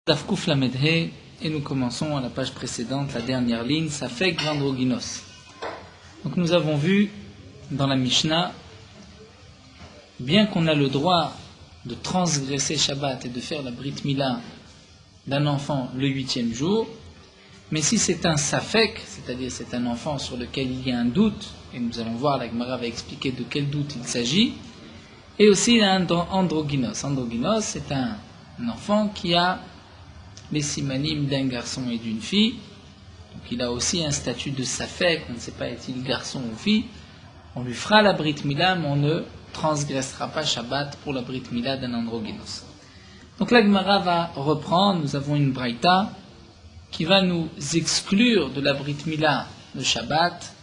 Daf Kuf Lamed He, et nous commençons à la page précédente, la dernière ligne, Safek Vandroginos. Donc nous avons vu dans la Mishnah, bien qu'on a le droit de transgresser Shabbat et de faire la Brit Mila d'un enfant le 8e jour, mais si c'est un Safek, c'est-à-dire c'est un enfant sur lequel il y a un doute, et nous allons voir, la Gemara va expliquer de quel doute il s'agit, et aussi un androgynos. Androgynos, c'est un enfant qui a les simanim d'un garçon et d'une fille, donc il a aussi un statut de safek, on ne sait pas est-il garçon ou fille, on lui fera la Brit Mila, mais on ne transgressera pas Shabbat pour la Brit Mila d'un androgynos. Donc la Gemara va reprendre, nous avons une braïta qui va nous exclure de la Brit Mila de Shabbat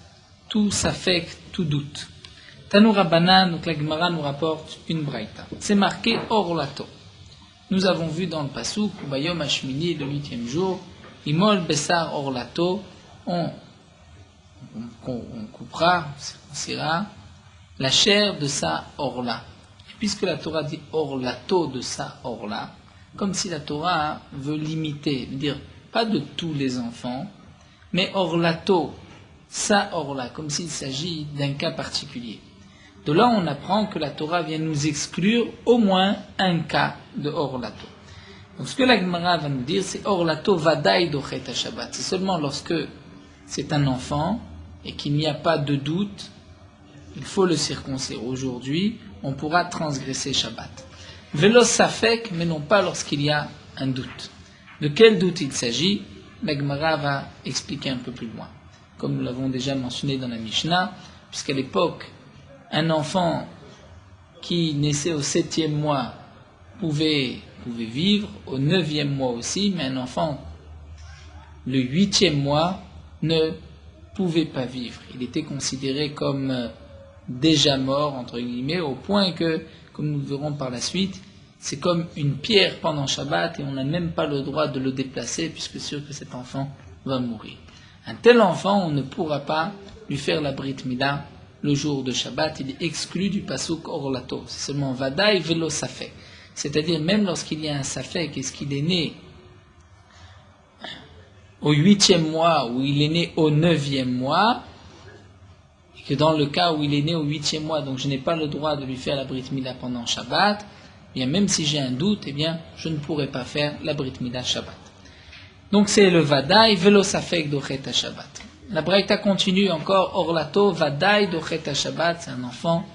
tout safek, tout doute. Tanou Rabbanan, donc la Gemara nous rapporte une braïta. C'est marqué Orlato. Nous avons vu dans le Pasuk, Bayom Hashmini, le 8e jour, Imol Bessar Orlato, on coupera, on circoncira la chair de sa orla. Et puisque la Torah dit Orlato de sa orla, comme si la Torah veut limiter, dire pas de tous les enfants, mais Orlato, sa orla, comme s'il s'agit d'un cas particulier. De là, on apprend que la Torah vient nous exclure au moins un cas de Orlato. Donc, ce que la Gemara va nous dire, c'est Orlato Vadaï Dochet Shabbat. C'est seulement lorsque c'est un enfant et qu'il n'y a pas de doute, il faut le circoncire. Aujourd'hui, on pourra transgresser Shabbat. Velo Safek, mais non pas lorsqu'il y a un doute. De quel doute il s'agit? La Gemara va expliquer un peu plus loin. Comme nous l'avons déjà mentionné dans la Mishnah, puisqu'à l'époque, un enfant qui naissait au 7e mois pouvait vivre, au 9e mois aussi, mais un enfant le 8e mois ne pouvait pas vivre. Il était considéré comme déjà mort, entre guillemets, au point que, comme nous le verrons par la suite, c'est comme une pierre pendant Shabbat et on n'a même pas le droit de le déplacer puisque c'est sûr que cet enfant va mourir. Un tel enfant, on ne pourra pas lui faire la Brit Mila le jour de Shabbat, il est exclu du pasuk Orlato. C'est seulement Vadaï Velo Safek. C'est-à-dire, même lorsqu'il y a un Safek, est-ce qu'il est né au 8e mois ou il est né au 9e mois, et que dans le cas où il est né au 8e mois, donc je n'ai pas le droit de lui faire la Brit Mila pendant Shabbat, eh bien même si j'ai un doute, eh bien je ne pourrai pas faire la Brit Mila Shabbat. Donc c'est le Vadaï Velo Safek Dochet Shabbat. La Braïta continue encore, Orlato Vadaï Dochet Shabbat, c'est un enfant,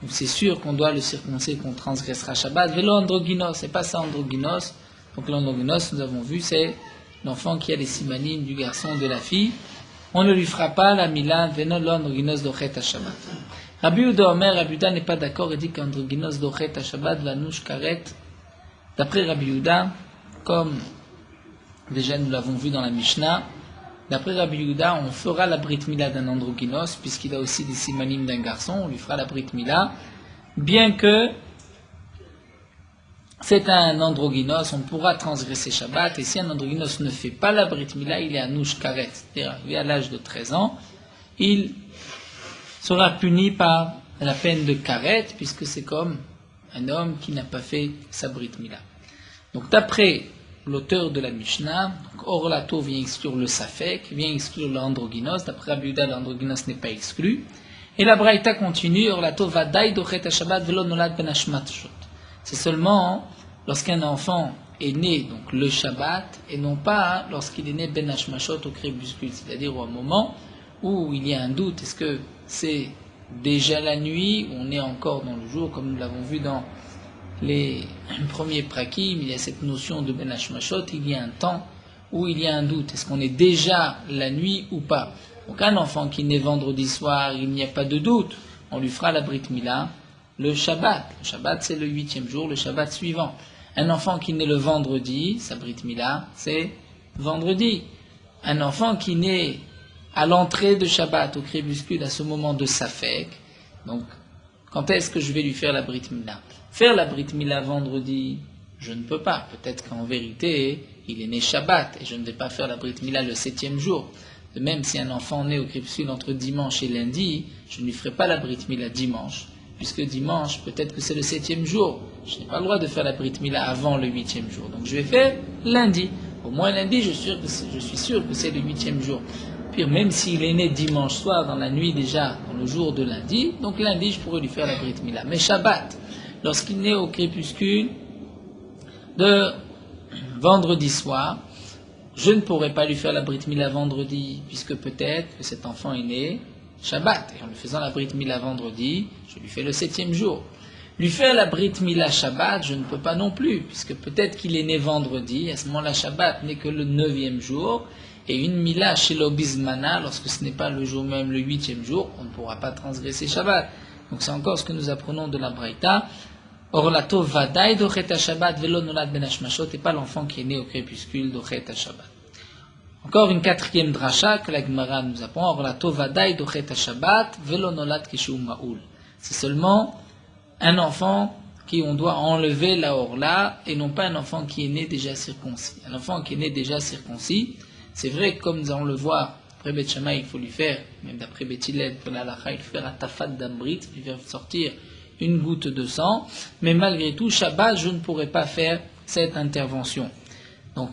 donc c'est sûr qu'on doit le circoncire, qu'on transgressera Shabbat. Velo Androgynos, c'est pas ça Androgynos. Donc l'androgynos, nous avons vu, c'est l'enfant qui a les simanim du garçon et de la fille. On ne lui fera pas la Mila, Velo Androgynos Dochet Shabbat. Rabbi Yehuda Omer, Rabbi Yehuda n'est pas d'accord et dit qu'Androgynos Dochet Shabbat Vanouche Karet. D'après Rabbi Yehuda, comme déjà nous l'avons vu dans la Mishnah, d'après Rabbi Yehuda, on fera la Brit Mila d'un androgynos, puisqu'il a aussi des simanim d'un garçon, on lui fera la Brit Mila, bien que c'est un androgynos, on pourra transgresser Shabbat, et si un androgynos ne fait pas la Brit Mila, il est à Nouch Karet, c'est-à-dire à l'âge de 13 ans, il sera puni par la peine de Karet, puisque c'est comme un homme qui n'a pas fait sa Brit Mila. Donc d'après l'auteur de la Mishnah, donc Orlato vient exclure le Safek, vient exclure l'androgynos. D'après Rabbi Yehuda, l'androgynos n'est pas exclu. Et la Braïta continue, Orlato Vadaï Dochet Shabbat Velo Nolad Ben Hashmatshot. C'est seulement lorsqu'un enfant est né, donc le Shabbat, et non pas lorsqu'il est né Ben Hashmashot au crépuscule, c'est-à-dire au moment où il y a un doute, est-ce que c'est déjà la nuit, ou on est encore dans le jour, comme nous l'avons vu dans les premiers prakim, il y a cette notion de Ben Hashmashot, il y a un temps où il y a un doute, est-ce qu'on est déjà la nuit ou pas? Donc un enfant qui naît vendredi soir, il n'y a pas de doute, on lui fera la Brit Mila le Shabbat. Le Shabbat c'est le 8e jour, le Shabbat suivant. Un enfant qui naît le vendredi, sa Brit Mila c'est vendredi. Un enfant qui naît à l'entrée de Shabbat, au crépuscule, à ce moment de Safek, donc quand est-ce que je vais lui faire la Brit Mila? Faire la Brit Mila vendredi, je ne peux pas. Peut-être qu'en vérité, il est né Shabbat et je ne vais pas faire la Brit Mila le 7e jour. De même, si un enfant naît au crépuscule entre dimanche et lundi, je ne lui ferai pas la Brit Mila dimanche, puisque dimanche, peut-être que c'est le 7e jour. Je n'ai pas le droit de faire la Brit Mila avant le 8e jour. Donc je vais faire lundi. Au moins lundi, je suis sûr que c'est le 8e jour. Puis même s'il est né dimanche soir, dans la nuit déjà, dans le jour de lundi, donc lundi, je pourrais lui faire la Brit Mila. Mais Shabbat, lorsqu'il naît au crépuscule de vendredi soir, je ne pourrais pas lui faire la Brit Mila vendredi, puisque peut-être que cet enfant est né Shabbat. Et en lui faisant la Brit Mila vendredi, je lui fais le 7e jour. Lui faire la Brit Mila Shabbat, je ne peux pas non plus, puisque peut-être qu'il est né vendredi, à ce moment-là, Shabbat n'est que le 9e jour, et une Mila chez l'Obizmana, lorsque ce n'est pas le jour même, le 8e jour, on ne pourra pas transgresser Shabbat. Donc c'est encore ce que nous apprenons de la Braïta. Orlato Vadaï dochet Shabbat velo nolad ben hashmashot, et pas l'enfant qui est né au crépuscule dochet Shabbat. Encore une 4e dracha que la Gemara nous apprend. Orlato Vadaï dochet Shabbat velo nolad keshu ma'ul. C'est seulement un enfant qui on doit enlever la orla et non pas un enfant qui est né déjà circoncis. Un enfant qui est né déjà circoncis, c'est vrai que comme nous allons le voir, après Beth Shammai, il faut lui faire, même d'après Beth Hillel, pour la halakha, il faut faire un tafat d'ambrit, lui faire sortir une goutte de sang, mais malgré tout, Shabbat, je ne pourrais pas faire cette intervention. Donc,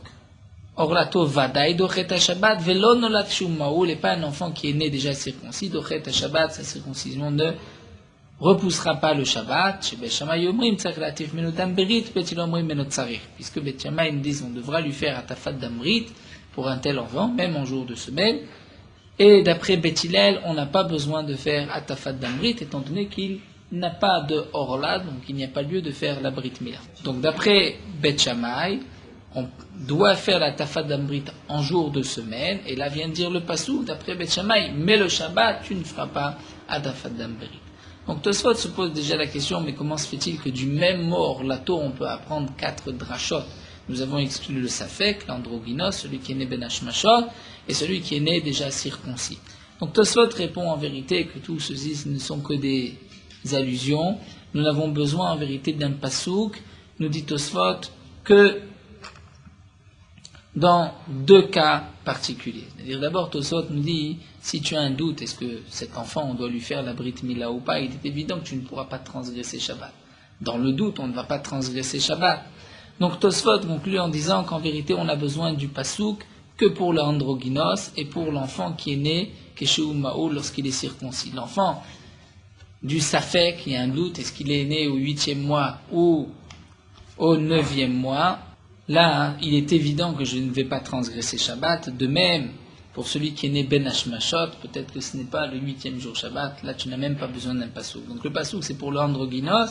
Orlato Vadaï dochet Shabbat velo nolat shum ma'ul, et pas un enfant qui est né déjà circoncis, dochet Shabbat, sa circoncision ne repoussera pas le Shabbat, chez Beth Shammai Omrim tzarich latif menu d'ambrit, Beth Hillel Omrim menu tzarich, puisque Beth Shammai nous dit on devra lui faire un tafat d'ambrit pour un tel enfant, même en jour de semaine, et d'après Beth Hillel, on n'a pas besoin de faire un tafat d'ambrit, étant donné qu'il n'a pas de orla, donc il n'y a pas lieu de faire la Brit Mila. Donc d'après Beth Shammai, on doit faire la tafat d'ambrit en jour de semaine, et là vient de dire le pasou, d'après Beth Shammai, mais le Shabbat, tu ne feras pas la tafat d'ambrit. Donc Tosfot se pose déjà la question, mais comment se fait-il que du même mot orlato, on peut apprendre 4 drachot? Nous avons exclu le safek, l'androgynos, celui qui est né ben hashmashot, et celui qui est né déjà circoncis. Donc Tosfot répond en vérité que tout ceci ne sont que des allusions. Nous n'avons besoin en vérité d'un pasouk, nous dit Tosfot, que dans 2 cas particuliers. C'est-à-dire d'abord Tosfot nous dit, si tu as un doute, est-ce que cet enfant on doit lui faire la Brit Mila ou pas, il est évident que tu ne pourras pas transgresser Shabbat. Dans le doute, on ne va pas transgresser Shabbat. Donc Tosfot conclut en disant qu'en vérité on a besoin du pasouk que pour l'androgynos et pour l'enfant qui est né Keshu Ma'ul lorsqu'il est circoncis. L'enfant du Safek, il y a un doute, est-ce qu'il est né au 8e mois ou au 9e mois? Là, il est évident que je ne vais pas transgresser Shabbat. De même, pour celui qui est né Ben Hashmashot, peut-être que ce n'est pas le 8e jour Shabbat, là tu n'as même pas besoin d'un pasouk. Donc le pasouk c'est pour l'androgynos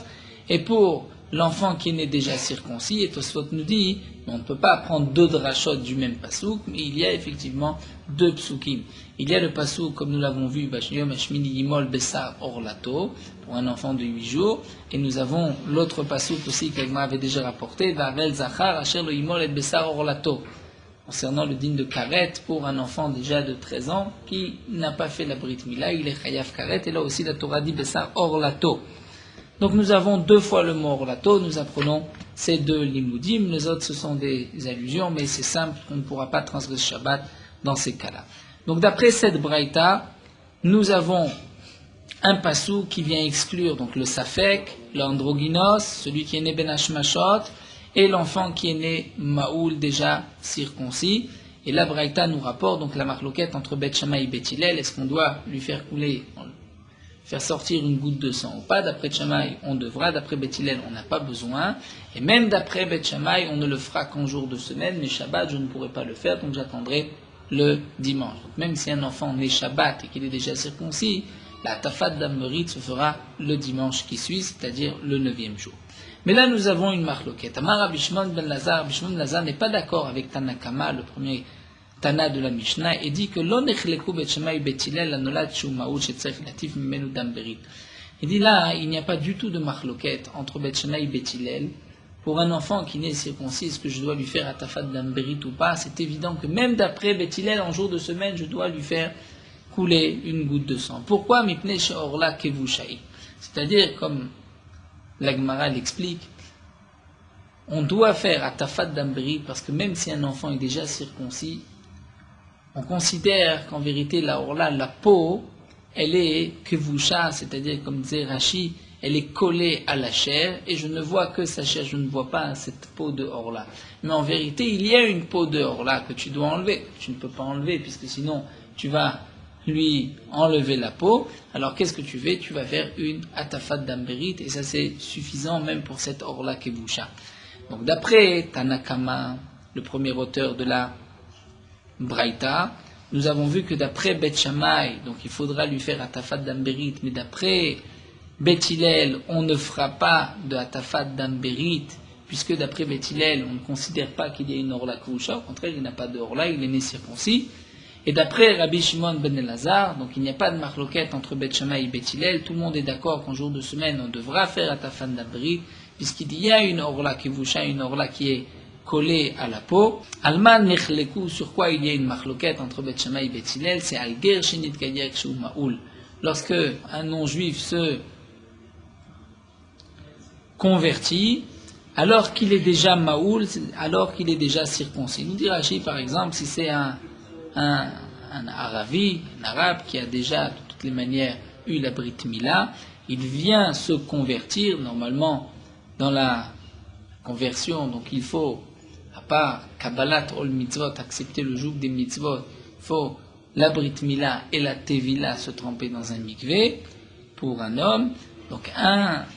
et pour l'enfant qui est né déjà circoncis, et Tosfot nous dit, on ne peut pas prendre 2 drachot du même pasouk, mais il y a effectivement 2 psukim. Il y a le pasouk, comme nous l'avons vu, Bashniom Hashmini Yimol Bessar Orlato, pour un enfant de 8 jours, et nous avons l'autre pasouk aussi qu'Agma avait déjà rapporté, Vavel Zachar Asher le Yimol et Bessar Orlato, concernant le din de Karet pour un enfant déjà de 13 ans qui n'a pas fait la Brit Mila, il est Chayav Karet, et là aussi la Torah dit Bessar Orlato. Donc nous avons 2 fois le mot orlato, nous apprenons ces 2 limoudim, les autres ce sont des allusions, mais c'est simple, on ne pourra pas transgresser Shabbat dans ces cas-là. Donc d'après cette braïta, nous avons un passou qui vient exclure donc le safek, l'androgynos, celui qui est né ben hashmashot, et l'enfant qui est né ma'oul déjà circoncis. Et la braïta nous rapporte donc la marloquette entre Beth Shammai et Beth Hillel, est-ce qu'on doit lui faire couler, faire sortir une goutte de sang ou pas? D'après Shammai, on devra, d'après Beth Hillel, on n'a pas besoin, et même d'après Beth Shammai, on ne le fera qu'en jour de semaine, mais Shabbat, je ne pourrai pas le faire, donc j'attendrai le dimanche. Donc même si un enfant naît Shabbat et qu'il est déjà circoncis, la tafat d'Amrit se fera le dimanche qui suit, c'est-à-dire le 9e jour. Mais là, nous avons une marloquette. Amar Bishmon ben Lazar, Bishmon ben Lazar n'est pas d'accord avec Tanakama, le premier Tana de la Mishnah, et dit que il dit là, il n'y a pas du tout de marloquette entre Beth Shammai et Beth Hillel. Pour un enfant qui naît circoncis, est-ce que je dois lui faire atafat d'amberit ou pas? C'est évident que même d'après Beth Hillel, en jour de semaine, je dois lui faire couler une goutte de sang. Pourquoi mipnei she'orla kevushai? C'est-à-dire, comme la Gemara l'explique, on doit faire atafat d'amberit parce que même si un enfant est déjà circoncis, on considère qu'en vérité, la peau, elle est kevusha, c'est-à-dire, comme disait Rashi, elle est collée à la chair, et je ne vois que sa chair, je ne vois pas cette peau dehors-là. Mais en vérité, il y a une peau dehors-là que tu dois enlever. Tu ne peux pas enlever, puisque sinon, tu vas lui enlever la peau. Alors qu'est-ce que tu fais? Tu vas faire une atafat d'ambérit, et ça c'est suffisant même pour cette or-là kevusha. Donc d'après Tanakama, le premier auteur de la Braïta, nous avons vu que d'après Bet Shammai, donc il faudra lui faire atafat d'ambérit, mais d'après Bet Hillel, on ne fera pas de atafat d'ambérit, puisque d'après Bet Hillel, on ne considère pas qu'il y ait une orla kevusha, au contraire, il n'a pas de orla, il est né circoncis. Et d'après Rabbi Shimon ben Elazar, donc il n'y a pas de marloquette entre Bet Shammai et Bet Hillel, tout le monde est d'accord qu'en jour de semaine, on devra faire atafat d'ambérit, puisqu'il y a une orla kevusha, une orla qui est collé à la peau. Alman nechleku, sur quoi il y a une marloquette entre Bet Shammai et Bet Hillel, c'est al ger shenit kayer shu maoul. Lorsque un non-juif se convertit, alors qu'il est déjà maoul, alors qu'il est déjà circoncis. Nous dit Rashi par exemple, si c'est un Arabi, un Arabe qui a déjà de toutes les manières eu la Brit Mila, il vient se convertir, normalement dans la conversion, donc il faut, à part Kabbalat ol mitzvot, accepter le joug des mitzvot, il faut la Brit Mila et la Tevila se tremper dans un mikvé pour un homme. Donc un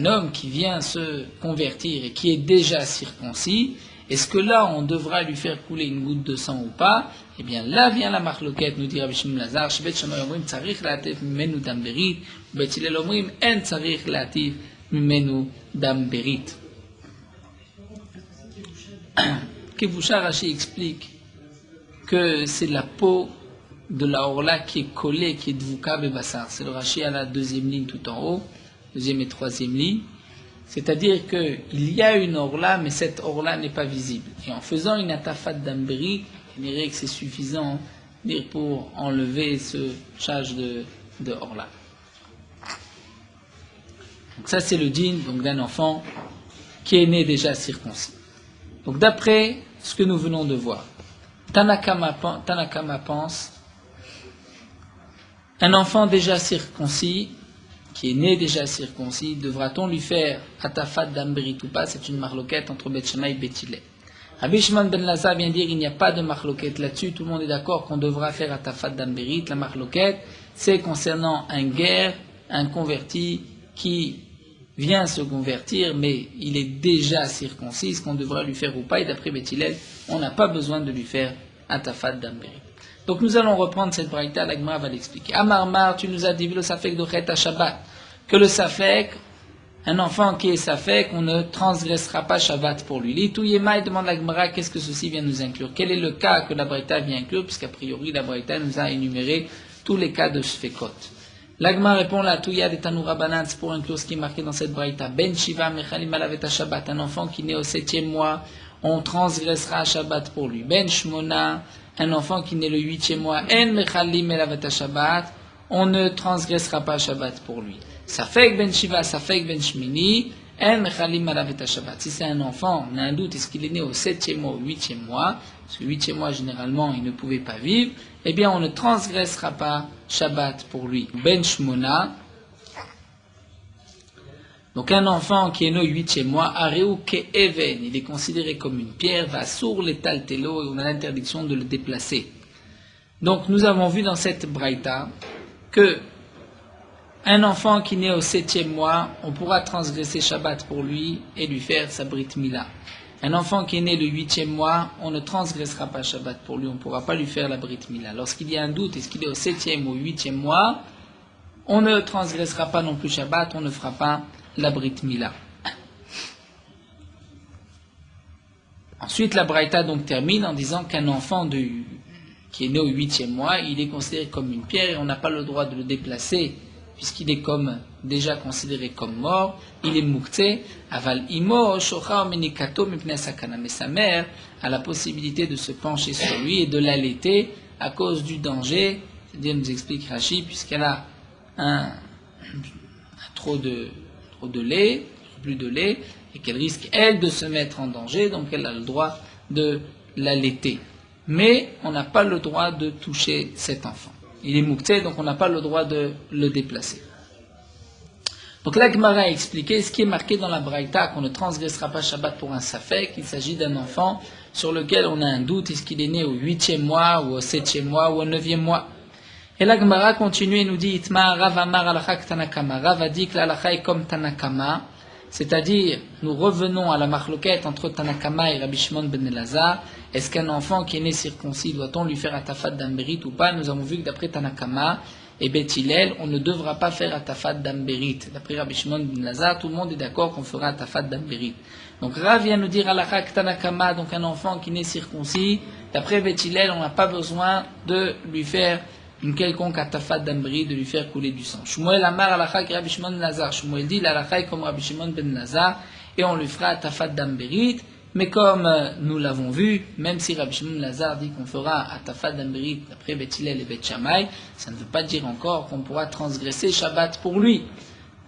homme qui vient se convertir et qui est déjà circoncis, est-ce que là on devra lui faire couler une goutte de sang ou pas? Eh bien là vient la marloquette, nous dit Rabbi Shimon Lazar, Shebet Shammai omrim tzarich la'atif mimenu dam berit, Bet Hillel omrim en tzarich la'atif mimenu dam berit. Kevusha, Rashi explique que c'est la peau de la orla qui est collée, qui est dvouka bebassar. C'est le Rashi à la deuxième ligne tout en haut, deuxième et troisième ligne. C'est-à-dire qu'il y a une orla, mais cette orla n'est pas visible. Et en faisant une atafat d'ambérit, il dirait que c'est suffisant pour enlever ce charge de orla. Donc ça c'est le din d'un enfant qui est né déjà circoncis. Donc d'après ce que nous venons de voir, Tanakama pense, un enfant déjà circoncis, qui est né déjà circoncis, devra-t-on lui faire atafat d'ambérit ou pas? C'est une marloquette entre Bet Shammai et Bet Hillel. Rabbi Shimon ben Lazar vient dire il n'y a pas de marloquette là-dessus, tout le monde est d'accord qu'on devra faire atafat d'ambérit. La marloquette, c'est concernant un guerre, un converti qui vient se convertir, mais il est déjà circoncis, ce qu'on devra lui faire ou pas, et d'après Bet Hillel, on n'a pas besoin de lui faire atafat d'ambérit. Donc nous allons reprendre cette braïta, la Gemara va l'expliquer. Amarmar, tu nous as dit le safek de Chet Shabbat, que le safek, un enfant qui est safek, on ne transgressera pas Shabbat pour lui. L'Itouyema, il demande à la Gemara, qu'est-ce que ceci vient nous inclure? Quel est le cas que la braïta vient inclure, puisqu'a priori la braïta nous a énuméré tous les cas de Sfekot. La Gemara répond, la Touya des Tanoura Banan, c'est pour inclure ce qui est marqué dans cette braïta. Ben Shiva Mechalim Alavet Shabbat, un enfant qui naît au 7e mois, on transgressera Shabbat pour lui. Ben Shmona, un enfant qui naît le 8e mois, En Mechalim Alavet Shabbat, on ne transgressera pas Shabbat pour lui. Safek Ben Shiva, Safek Ben Shmini, En Mechalim Alavet Shabbat. Si c'est un enfant, on a un doute, est-ce qu'il est né au 7e mois ou au 8e mois? Parce que le 8e mois, généralement, il ne pouvait pas vivre. Eh bien, on ne transgressera pas Shabbat pour lui. Ben Shmona, donc un enfant qui est né au 8e mois, Areu Ke'even, il est considéré comme une pierre, va sur les taltelo et on a l'interdiction de le déplacer. Donc nous avons vu dans cette braïta que un enfant qui naît au 7e mois, on pourra transgresser Shabbat pour lui et lui faire sa Brit Mila. Un enfant qui est né le 8e mois, on ne transgressera pas Shabbat pour lui, on ne pourra pas lui faire la Brit Mila. Lorsqu'il y a un doute, est-ce qu'il est au 7e ou au 8e mois, on ne transgressera pas non plus Shabbat, on ne fera pas la Brit Mila. Ensuite, la Braïta donc termine en disant qu'un enfant qui est né au 8e mois, il est considéré comme une pierre et on n'a pas le droit de le déplacer puisqu'il est déjà considéré comme mort. Il est muktzeh, aval imo shocha menikato mipnei sakana. Mais sa mère a la possibilité de se pencher sur lui et de l'allaiter à cause du danger. C'est-à-dire, nous explique Rashi, puisqu'elle a trop de lait, plus de lait, et qu'elle risque, elle, de se mettre en danger, donc elle a le droit de l'allaiter. Mais on n'a pas le droit de toucher cet enfant. Il est muktzeh, donc on n'a pas le droit de le déplacer. Donc la Gemara a expliqué ce qui est marqué dans la Braïta, qu'on ne transgressera pas Shabbat pour un safek, il s'agit d'un enfant sur lequel on a un doute, est-ce qu'il est né au 8e mois, ou au 7e mois, ou au 9e mois. Et la Gemara continue et nous dit, Itma Rav Amar alachak Tanakama. Rav a dit que l'alakha est comme Tanakama, c'est-à-dire, nous revenons à la marloquette entre Tanakama et Rabbi Shimon ben Elazar. Est-ce qu'un enfant qui est né circoncis, doit-on lui faire atafat d'ambérit ou pas? Nous avons vu que d'après Tanakama et Beth Hillel, on ne devra pas faire atafat d'ambérit. D'après Rabbi Shimon ben Elazar, tout le monde est d'accord qu'on fera atafat d'ambérit. Donc Rav vient nous dire alachak Tanakama, donc un enfant qui est né circoncis. D'après Beth Hillel, on n'a pas besoin de lui faire une quelconque atafat d'ambérit, de lui faire couler du sang. Shmuel Amar alachak Rabbi Shimon ben Elazar. Shmuel dit l'alakha est comme Rabbi Shimon ben Elazar et on lui fera atafat d'ambérit. Mais comme nous l'avons vu, même si Rabbi Shimon ben Elazar dit qu'on fera atafat d'ambérit d'après Beth Hillel et Beth Shammai, ça ne veut pas dire encore qu'on pourra transgresser Shabbat pour lui.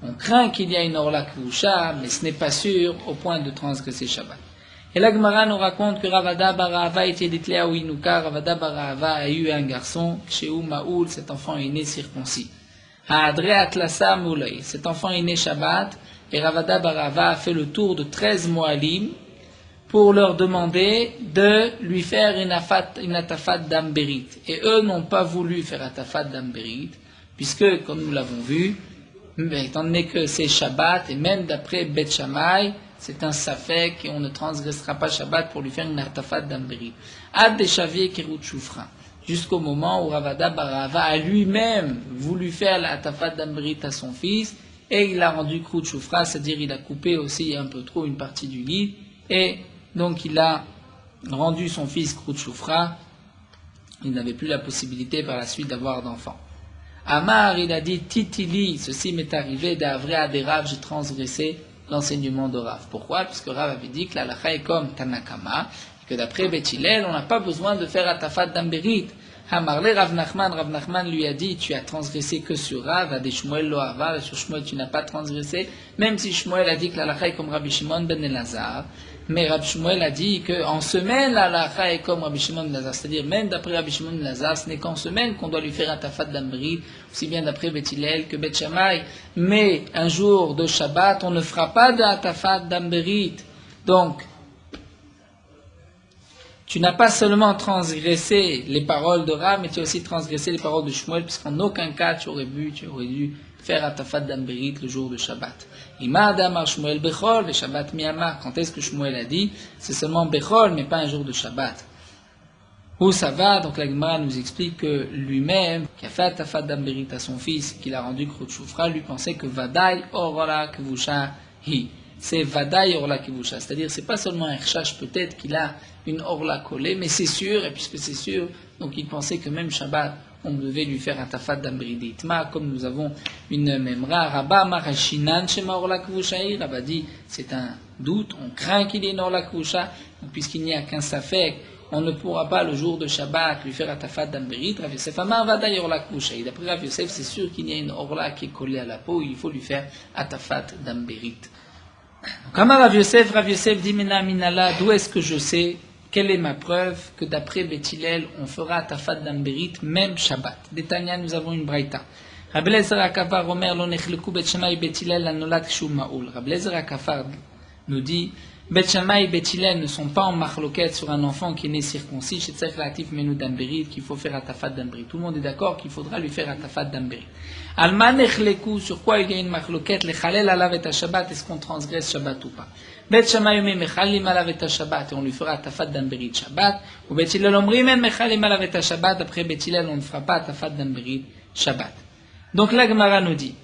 On craint qu'il y a une orla kvusha, mais ce n'est pas sûr au point de transgresser Shabbat. Et la Gemara nous raconte que Ravada Barahava était déclaré à Ouinouka. Ravada Barahava a eu un garçon, chez Maoul, cet enfant est né circoncis. Haadre Atlasa Moulay, cet enfant est né Shabbat, et Ravada Barahava a fait le tour de 13 Moalim pour leur demander de lui faire une atafat d'ambérit. Et eux n'ont pas voulu faire atafat d'ambérit, puisque, comme nous l'avons vu, étant donné que c'est Shabbat, et même d'après Beth Shammai, c'est un safek et on ne transgressera pas Shabbat pour lui faire une atafat d'ambérit. Ad Deshavier Kirut Shufra. Jusqu'au moment où Ravada Barahava a lui-même voulu faire la atafat d'ambérit à son fils, et il a rendu Kirut Shufra, c'est-à-dire il a coupé aussi un peu trop une partie du lit, et donc il a rendu son fils Kirut Shufra. Il n'avait plus la possibilité par la suite d'avoir d'enfants. Amar, il a dit, Titili, ceci m'est arrivé d'Avre à des Rav, j'ai transgressé l'enseignement de Rav. Pourquoi? Parce que Rav avait dit que l'alakha est comme Tanakama, et que d'après Beth Hillel, on n'a pas besoin de faire atafat d'ambérit. Hamarle Rav Nachman lui a dit, tu as transgressé que sur Rav, à des Shmuel lo avar, et sur Shmuel tu n'as pas transgressé, même si Shmuel a dit que l'alakha est comme Rabbi Shimon ben Elazar. Mais Rabbi Shmuel a dit qu'en semaine, l'alakha est comme Rabbi Shimon ben Elazar, c'est-à-dire même d'après Rabbi Shimon ben Elazar, ce n'est qu'en semaine qu'on doit lui faire atafat d'ambérit, aussi bien d'après Beth Hillel que Beth Shammai. Mais un jour de Shabbat, on ne fera pas d'atafat d'ambérit. Donc, tu n'as pas seulement transgressé les paroles de Rav, mais tu as aussi transgressé les paroles de Shmuel, puisqu'en aucun cas tu aurais dû faire atafat d'ambérit le jour de Shabbat. Ima Adamar Shmuel Bechol, le Shabbat Miyamar. Quand est-ce que Shmuel a dit? C'est seulement Bechol, mais pas un jour de Shabbat. Où ça va? Donc la Gemara nous explique que lui-même, qui a fait atafat d'ambérit à son fils, qu'il a rendu Kirut Shufra, lui pensait que Vadaï Orla Kvusha Hi. C'est Vadaï Orla Kvusha. C'est-à-dire, c'est pas seulement un recherche, peut-être qu'il a une Orla collée, mais c'est sûr, et puisque c'est sûr, donc il pensait que même Shabbat, on devait lui faire atafat d'ambérit d'Itma, comme nous avons une memra. Rabba Marashinan Shema Orla Kvusha Hi. Rabba dit, c'est un doute, on craint qu'il y ait une Orla Kvusha, puisqu'il n'y a qu'un safek, on ne pourra pas le jour de Shabbat lui faire atafat d'ambérit. Rav Yosef Amar Vadaï Orla Kvusha Hi. D'après Rav Yosef, c'est sûr qu'il y a une Orla qui est collée à la peau, il faut lui faire atafat d'ambérit. Comme Rav Yosef dit, Mina Minala, d'où est-ce que je sais, quelle est ma preuve que d'après Beth Hillel, on fera atafat d'ambérit même Shabbat. D'Etania, nous avons une braïta. Rabbi Eliezer HaKafar Omer lo nechleku Beth Shammai Beth Hillel lanolat kshu ma'ul. Rabbi Eliezer HaKafar nous dit, Beth Shammai et Beth Hillel ne sont pas en marloquette sur un enfant qui est né circoncis, chez Tzech Latif Menu d'ambérit, qu'il faut faire atafat d'ambérit. Tout le monde est d'accord qu'il faudra lui faire atafat d'ambérit. Alma nechleku, sur quoi il y a une marloquette, le chalel alav et Shabbat, est-ce qu'on transgresse Shabbat ou pas? Beth Shammai me mechalim alav et Shabbat, et on lui fera atafat d'ambérit Shabbat. Ou Beth Hillel omri men mechalim alav et Shabbat, après Beth Hillel on ne fera pas atafat d'ambérit Shabbat. Donc la Gemara nous dit,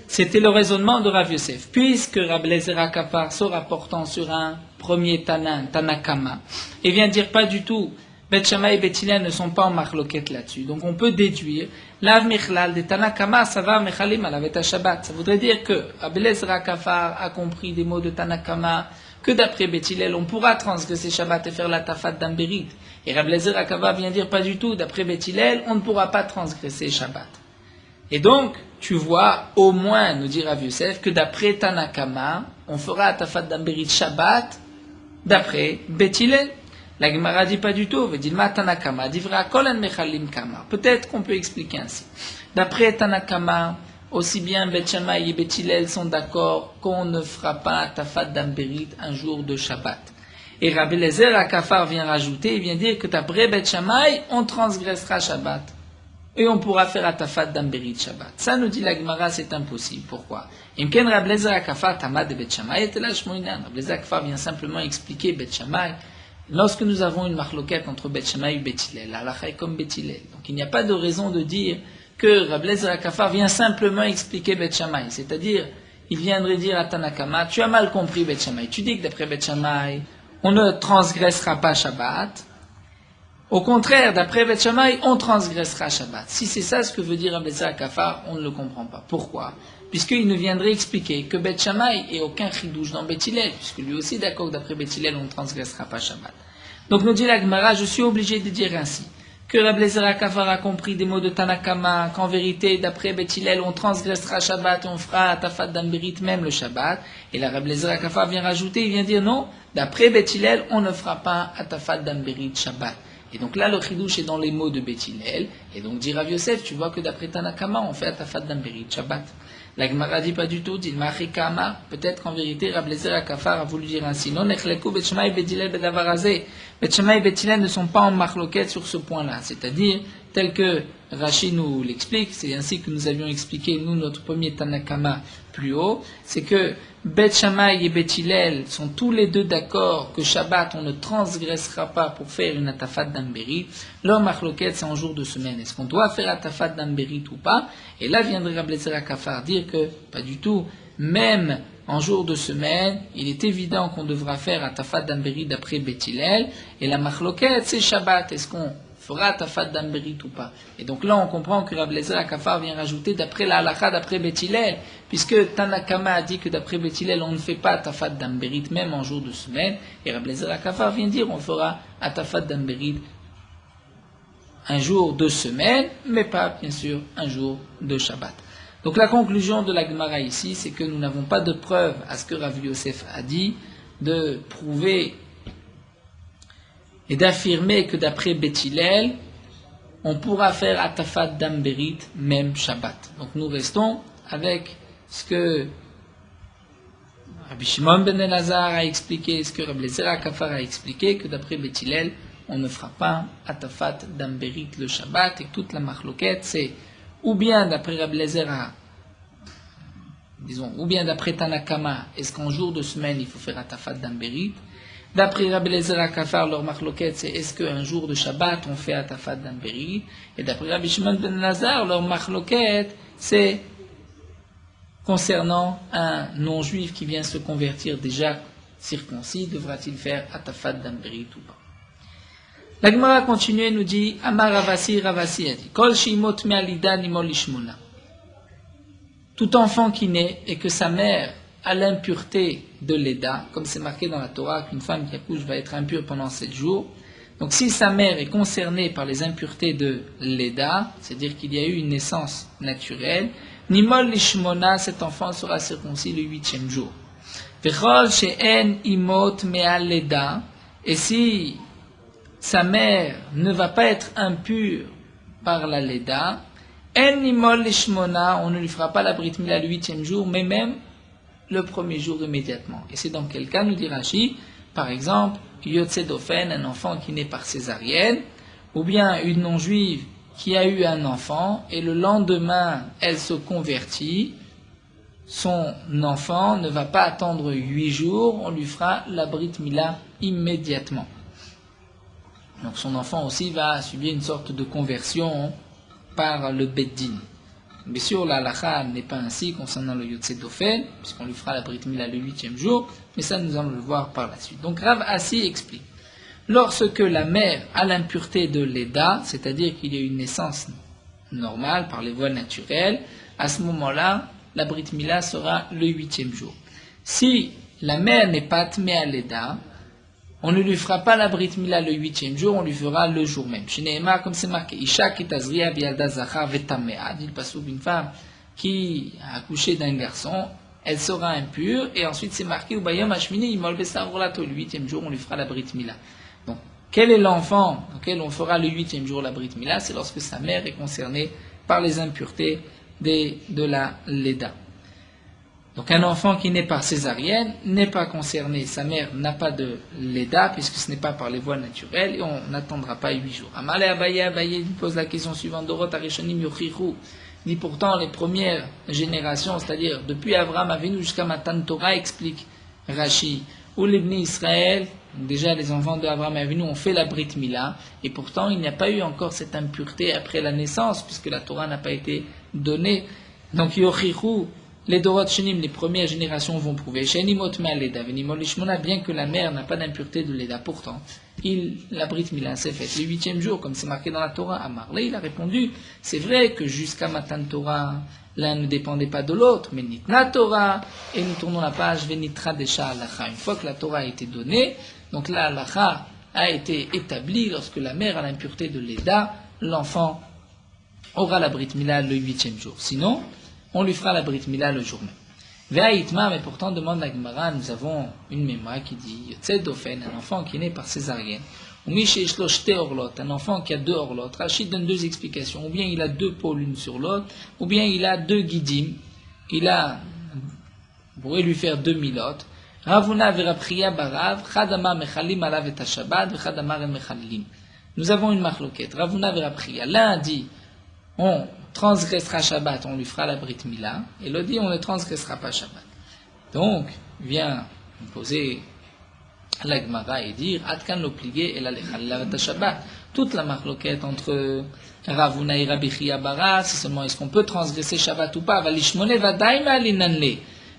c'était le raisonnement de Rav Yosef, puisque Rabbi Eliezer HaKafar se rapportant sur un premier Tanakama, et vient dire pas du tout, Beth Shammai et Beth Hillel ne sont pas en marloquette là-dessus. Donc on peut déduire, Lav Michlal de Tanakama, ça va Mechalim alav et Shabbat. Ça voudrait dire que Rabbi Eliezer HaKafar a compris des mots de Tanakama, que d'après Beth Hillel, on pourra transgresser Shabbat et faire la tafat d'ambérit. Et Rabbi Eliezer HaKafar vient dire pas du tout, d'après Beth Hillel, on ne pourra pas transgresser Shabbat. Et donc, tu vois, au moins, nous dit Rav Yosef, que d'après Tanakama, on fera atafat d'ambérit Shabbat, d'après Beth Hillel. La Gemara dit pas du tout, Vedilma Tanakama, Divra Kolan Mechalim Kama. Peut-être qu'on peut expliquer ainsi. D'après Tanakama, aussi bien Bet Shammai et Bet Hillel sont d'accord qu'on ne fera pas Tafat d'Amberit un jour de Shabbat. Et Rabbi Eliezer Akafar vient rajouter, il vient dire que d'après Bet Shammai, on transgressera Shabbat. Et on pourra faire Atafat d'Amberit Shabbat. Ça nous dit la Gemara, c'est impossible. Pourquoi? Imken Rabbi Eliezer Akafar Tamad de Bet Shammai et Telash Moinan. Rabbi Eliezer Akafar vient simplement expliquer Bet Shammai. Lorsque nous avons une marloquette entre Bet Shammai et Bet Hillel, la halakha est comme Bet Hillel. Donc il n'y a pas de raison de dire que Rabbi Eliezer Akafar vient simplement expliquer Bet Shammai. C'est-à-dire, il viendrait dire à Tanakama, tu as mal compris Bet Shammai. Tu dis que d'après Bet Shammai, on ne transgressera pas Shabbat. Au contraire, d'après Bet Shammai, on transgressera Shabbat. Si c'est ça ce que veut dire Rabbi Eliezer Akafar, on ne le comprend pas. Pourquoi? Puisqu'il nous viendrait expliquer que Bet Shammai est aucun chidouche dans Bet Hillel, puisque lui aussi est d'accord que d'après Bet Hillel, on ne transgressera pas Shabbat. Donc nous dit la Gemara, je suis obligé de dire ainsi, que Rabbi Eliezer Akafar a compris des mots de Tanakama, qu'en vérité, d'après Bet Hillel, on transgressera Shabbat et on fera Atafat d'Amberit même le Shabbat. Et la Rabbi Eliezer Akafar vient rajouter, il vient dire non, d'après Bet Hillel, on ne fera pas Atafat d'Amberit Shabbat. Et donc là, le chidouche est dans les mots de Bet Hillel. Et donc dit Rav Yosef, tu vois que d'après Tanakama, on fait Atafat d'Amberit Shabbat. La Gemara dit pas du tout, dit Machikama, peut-être qu'en vérité, Rabbi Eliezer Akafar a voulu dire ainsi. Non, Nechleku, Bet Shammai, Bet Hillel, Bedavarazé. Bet Shammai et Bet Hillel ne sont pas en marloquette sur ce point-là. C'est-à-dire, tel que Rashi nous l'explique, c'est ainsi que nous avions expliqué, nous, notre premier Tanakama plus haut, c'est que Bet Shammai et Bet Hillel sont tous les deux d'accord que Shabbat, on ne transgressera pas pour faire une Atafat d'Amberit. Leur marloquette, c'est en jour de semaine. Est-ce qu'on doit faire Atafat d'Amberit ou pas? Et là viendrait Rabbi Eliezer Akafar dire que, pas du tout, même en jour de semaine, il est évident qu'on devra faire Atafat d'Amberit d'après Bet Hillel, et la marloquette, c'est Shabbat. Est-ce qu'on fera Atafat d'Amberit ou pas? Et donc là, on comprend que Rabbi Eliezer Akafar vient rajouter d'après la halakha, d'après Bet Hillel, puisque Tanakama a dit que d'après Bet Hillel, on ne fait pas Atafat d'Amberit même en jour de semaine, et Rabbi Eliezer Akafar vient dire on fera Atafat d'Amberit un jour de semaine, mais pas, bien sûr, un jour de Shabbat. Donc la conclusion de la Gemara ici, c'est que nous n'avons pas de preuve à ce que Rav Yosef a dit, de prouver et d'affirmer que d'après Bet Hillel, on pourra faire Atafat d'Amberit même Shabbat. Donc nous restons avec ce que Rabbi Shimon ben Elazar a expliqué, ce que Rabbi Eliezer Akafar a expliqué, que d'après Bet Hillel, on ne fera pas Atafat d'Amberit le Shabbat, et toute la marloquette, c'est ou bien d'après Rabbi Eliezer, ou bien d'après Tanakama, est-ce qu'en jour de semaine il faut faire Atafat d'Amberit? D'après Rabbi Eliezer Akafar, leur marloquette, c'est est-ce qu'un jour de Shabbat on fait Atafat d'Amberit? Et d'après Rabbi Shimon ben Elazar, leur marloquette, c'est concernant un non-juif qui vient se convertir déjà circoncis, devra-t-il faire Atafat d'Amberit ou pas? La Gemara continue et nous dit Amar Ravasi a dit Kol shimot me'alida nimol ishmuna. Tout enfant qui naît et que sa mère a l'impureté de l'Eda, comme c'est marqué dans la Torah qu'une femme qui accouche va être impure pendant 7 jours. Donc si sa mère est concernée par les impuretés de l'Eda, c'est-à-dire qu'il y a eu une naissance naturelle, nimol ishmona, cet enfant sera circoncis le 8e jour. Vechol she'en imot me'aleda, et si sa mère ne va pas être impure par la Leda, en nimol lishmona, on ne lui fera pas la Brit Mila le 8e jour, mais même le 1er jour immédiatement. Et c'est dans quel cas, nous dit Rashi, par exemple, Yotze Dofen, un enfant qui naît par césarienne, ou bien une non-juive qui a eu un enfant, et le lendemain, elle se convertit, son enfant ne va pas attendre 8 jours, on lui fera la Brit Mila immédiatement. Donc son enfant aussi va subir une sorte de conversion par le Beddin. Bien sûr, la halakha n'est pas ainsi concernant le Yotze Dofen, puisqu'on lui fera la Brit Mila le 8e jour, mais ça nous allons le voir par la suite. Donc Rav Assi explique, lorsque la mère a l'impureté de l'Eda, c'est-à-dire qu'il y a une naissance normale par les voies naturelles, à ce moment-là, la Brit Mila sera le 8e jour. Si la mère n'est pas tmé à l'Eda, on ne lui fera pas la Brit Mila le 8e jour, on lui fera le jour même. Chez Nehemar, comme c'est marqué, Isha kitazria bialda zachar vetamea, dit le passage d'une femme qui a accouché d'un garçon, elle sera impure, et ensuite c'est marqué, Ubayam Hashmini, Imol Besavolato, le 8e jour, on lui fera la Brit Mila. Donc, quel est l'enfant auquel on fera le 8e jour la Brit Mila? C'est lorsque sa mère est concernée par les impuretés de la Leda. Donc un enfant qui naît par césarienne n'est pas concerné, sa mère n'a pas de Leda, puisque ce n'est pas par les voies naturelles, et on n'attendra pas 8 jours. Amalé Abaye pose la question suivante, Dorot Arishonim Yochichu, dit pourtant les premières générations, c'est-à-dire depuis Abraham Avinu jusqu'à Matan Torah, explique Rashi, ou les Bnei Israël, déjà les enfants d'Abraham Avinu ont fait la Brit Mila, et pourtant il n'y a pas eu encore cette impureté après la naissance, puisque la Torah n'a pas été donnée. Donc Yochichu, les Dorot Shenim, les premières générations vont prouver, Shenimot Me'aleda, Venimol Lishmona, bien que la mère n'a pas d'impureté de Leda, pourtant, la Brit Mila s'est faite le 8e jour, comme c'est marqué dans la Torah. Amarle, il a répondu, c'est vrai que jusqu'à Matan Torah, l'un ne dépendait pas de l'autre, mais Nitna Torah, et nous tournons la page, Venitra Desha Alacha. Une fois que la Torah a été donnée, donc la Alacha a été établie, lorsque la mère a l'impureté de Leda, l'enfant aura la Brit Mila le 8e jour. Sinon, on lui fera la Brit Mila le jour même. Ve'aïtma, mais pourtant, demande la Gemara, nous avons une mémoire qui dit Yotzed Dofen, un enfant qui est né par césarienne, ou Misheish lo shte orlot, un enfant qui a 2 orlot. Rachid donne 2 explications, ou bien il a 2 peaux l'une sur l'autre, ou bien il a 2 guidim, on pourrait lui faire 2 milotes. Ravuna verapriya barav, chadama mechalim alav et hashabbat, vechadama mechalim. Nous avons une marloquette, Ravuna verapriya. L'un dit, on transgressera Shabbat, on lui fera la Brit Mila, et l'autre dit, on ne transgressera pas Shabbat. Donc, vient poser la Gemara et dire, Atkan lo plié et la lechallah Shabbat. Toute la marloquette entre Ravuna et Rabbi Chia Bara, c'est seulement est-ce qu'on peut transgresser Shabbat ou pas, Valishmone va daima linanle.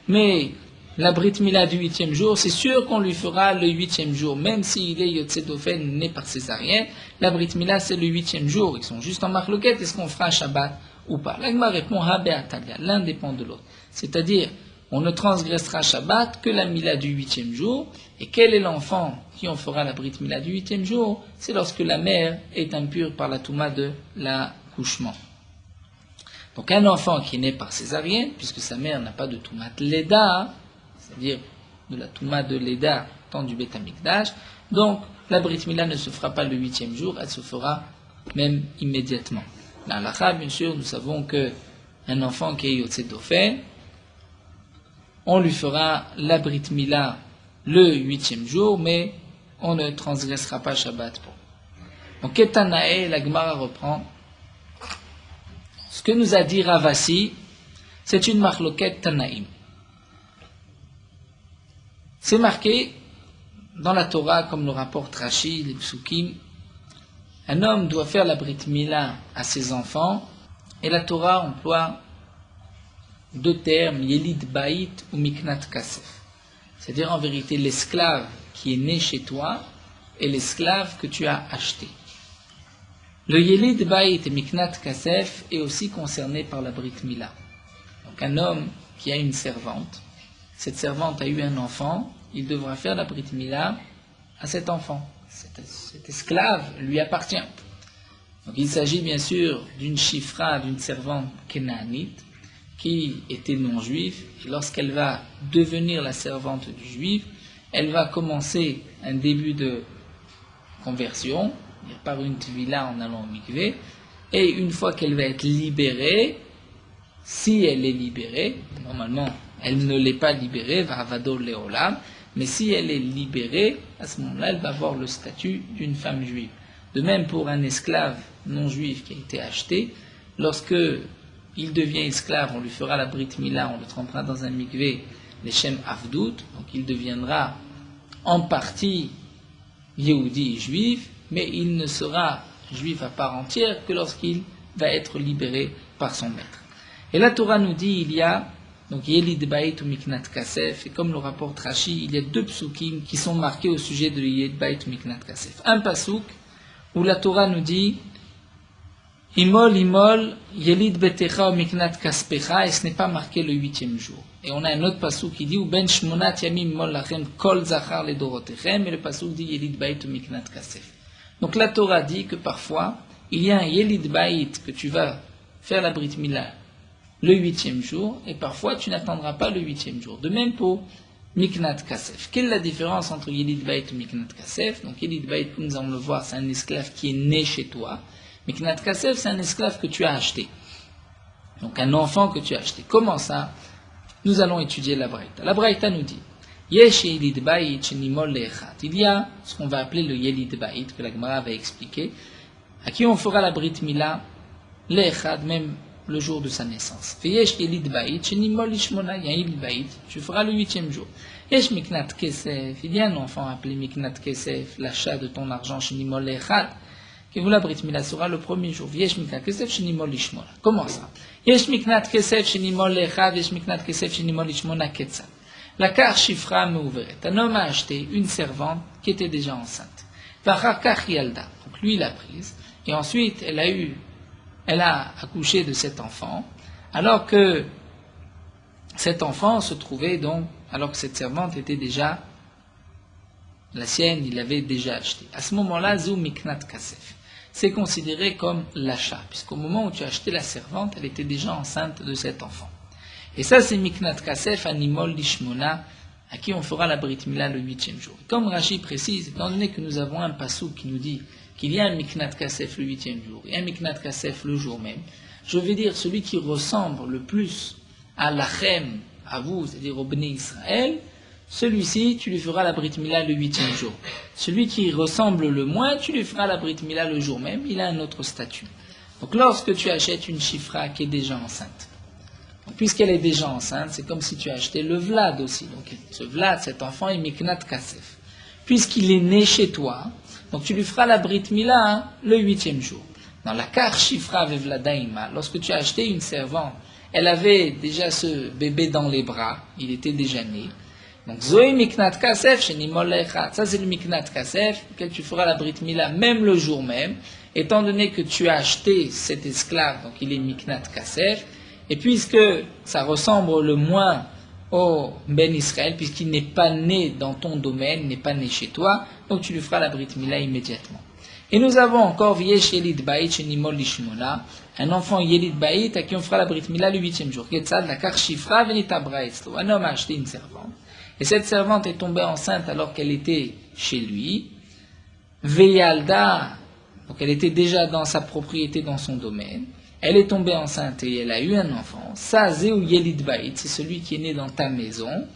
Mais la Brit Mila du 8e jour, c'est sûr qu'on lui fera le 8e jour, même s'il est Yotzed Dofen, né par césarienne, la Brit Mila c'est le 8e jour, ils sont juste en marloquette, est-ce qu'on fera Shabbat ou pas? L'Agma répond, l'un dépend de l'autre. C'est-à-dire, on ne transgressera Shabbat que la Mila du 8e jour, et quel est l'enfant qui en fera la Brit Mila du 8e jour? C'est lorsque la mère est impure par la Touma de l'accouchement. Donc un enfant qui est né par césarienne, puisque sa mère n'a pas de Toumat Leda, c'est-à-dire de la Touma de Leda, tant du Beth Amikdash, donc la Brit Mila ne se fera pas le 8e jour, elle se fera même immédiatement. Dans l'Alacha, bien sûr, nous savons qu'un enfant qui est Yotzed Dofen, on lui fera la Brit Mila le 8e jour, mais on ne transgressera pas Shabbat pour. Donc, Ketanae, la Gemara reprend. Ce que nous a dit Ravasi, c'est une marloquette Tanaïm. C'est marqué dans la Torah, comme le rapporte Rashi, les Psukim, un homme doit faire la Brit Mila à ses enfants, et la Torah emploie 2 termes, Yelid Bait ou Miknat Kasef. C'est-à-dire en vérité l'esclave qui est né chez toi et l'esclave que tu as acheté. Le Yelid Bait et Miknat Kasef est aussi concerné par la Brit Mila. Donc un homme qui a une servante, cette servante a eu un enfant, il devra faire la Brit Mila à cet enfant. Cet esclave lui appartient. Donc il s'agit bien sûr d'une chifra, d'une servante kénaanite, qui était non-juive, et lorsqu'elle va devenir la servante du juif, elle va commencer un début de conversion, par une tvila en allant au mikvé, et une fois qu'elle va être libérée, si elle est libérée, normalement elle ne l'est pas libérée, va avadol leolam, mais si elle est libérée, à ce moment-là, elle va avoir le statut d'une femme juive. De même pour un esclave non-juif qui a été acheté, lorsque il devient esclave, on lui fera la Brit Mila, on le trempera dans un mikvé, les Shem Avdout, donc il deviendra en partie Yehudi et juif, mais il ne sera juif à part entière que lorsqu'il va être libéré par son maître. Et la Torah nous dit, il y a donc Yelid Bait ou Miknat Kasef, et comme le rapporte Rashi, il y a 2 psukim qui sont marqués au sujet de Yelid Bait ou Miknat Kasef. Un pasuk où la Torah nous dit Imol, Yelid Betecha ou Miknat Kaspecha, et ce n'est pas marqué le 8e jour. Et on a un autre pasuk qui dit Ben Shmonat Yamim Mol Lachem Kol Zachar Le Dorotechem, et le pasuk dit Yelid Bait ou Miknat Kasef. Donc la Torah dit que parfois il y a un Yelid Bait que tu vas faire la Brit Mila le 8e jour, et parfois tu n'attendras pas le 8e jour. De même pour Miknat Kasef. Quelle est la différence entre Yelid Bait et Miknat Kasef? Donc Yelid Bait, nous allons le voir, c'est un esclave qui est né chez toi. Miknat Kasef, c'est un esclave que tu as acheté. Donc un enfant que tu as acheté. Comment ça? Nous allons étudier la Braïta. La Braïta nous dit Yesh Yelid Bayit Shenimol Le'echad. Il y a ce qu'on va appeler le Yelid Bayit, que la Gemara va expliquer, à qui on fera la Brit Mila Le'echad, même le jour de sa naissance. Yesh Yelid Bayit Shenimol Lishmona. Il y a un Yelid Bayit, tu feras le 8e jour. Yesh Miknat Kesef. Il y a un enfant appelé Miknat Kesef, l'achat de ton argent Shenimol Le'echad, que vous la Brit Mila sera le 1er jour. Yesh Miknat Kesef Shenimol Lishmona. Comment ça? Yesh Miknat Kesef Shenimol Le'echad, Yesh Miknat Kesef Shenimol Lishmona Ketzad. La car Shifra Meuveret. Un homme a acheté une servante qui était déjà enceinte. Vachakach Yalda. Donc lui, il l'a prise. Et ensuite, elle a accouché de cet enfant. Alors que cet enfant se trouvait donc, alors que cette servante était déjà la sienne, il l'avait déjà achetée. À ce moment-là, Zou Miknat Kasef. C'est considéré comme l'achat. Puisqu'au moment où tu as acheté la servante, elle était déjà enceinte de cet enfant. Et ça, c'est Miknat Kasef, Animol Lishmona, à qui on fera la Brit Mila le 8e jour. Comme Rashi précise, étant donné que nous avons un passou qui nous dit qu'il y a un Miknat Kasef le 8e jour et un Miknat Kasef le jour même, je vais dire celui qui ressemble le plus à l'Achem, à vous, c'est-à-dire au Bnei Israël, celui-ci, tu lui feras la Brit Mila le 8e jour. Celui qui ressemble le moins, tu lui feras la Brit Mila le jour même, il a un autre statut. Donc lorsque tu achètes une Shifra qui est déjà enceinte, puisqu'elle est déjà enceinte, c'est comme si tu as acheté le Vlad aussi. Donc ce Vlad, cet enfant, est Miknat Kasef. Puisqu'il est né chez toi, donc tu lui feras la Brit Mila le 8e jour. Dans la Kar Shifra Vevladaima, lorsque tu as acheté une servante, elle avait déjà ce bébé dans les bras, il était déjà né. Donc Zoé Miknat Kasef, Shenimol Le'echad. Ça c'est le Miknat Kasef, auquel tu feras la Brit Mila même le jour même, étant donné que tu as acheté cet esclave, donc il est Miknat Kasef. Et puisque ça ressemble le moins au Ben Israël, puisqu'il n'est pas né dans ton domaine, n'est pas né chez toi, donc tu lui feras la Brit Mila immédiatement. Et nous avons encore Viesh Yelid Bayit Shenimol Lishmona, un enfant Yelid Bayit à qui on fera la Brit Mila le 8e jour. Ketzad la Kar Shifra Venita Braetzlo. Un homme a acheté une servante, et cette servante est tombée enceinte alors qu'elle était chez lui. Veyalda, donc elle était déjà dans sa propriété, dans son domaine. Elle est tombée enceinte et elle a eu un enfant. Ça, Zéou Yelid Bayit, c'est celui qui est né dans ta maison,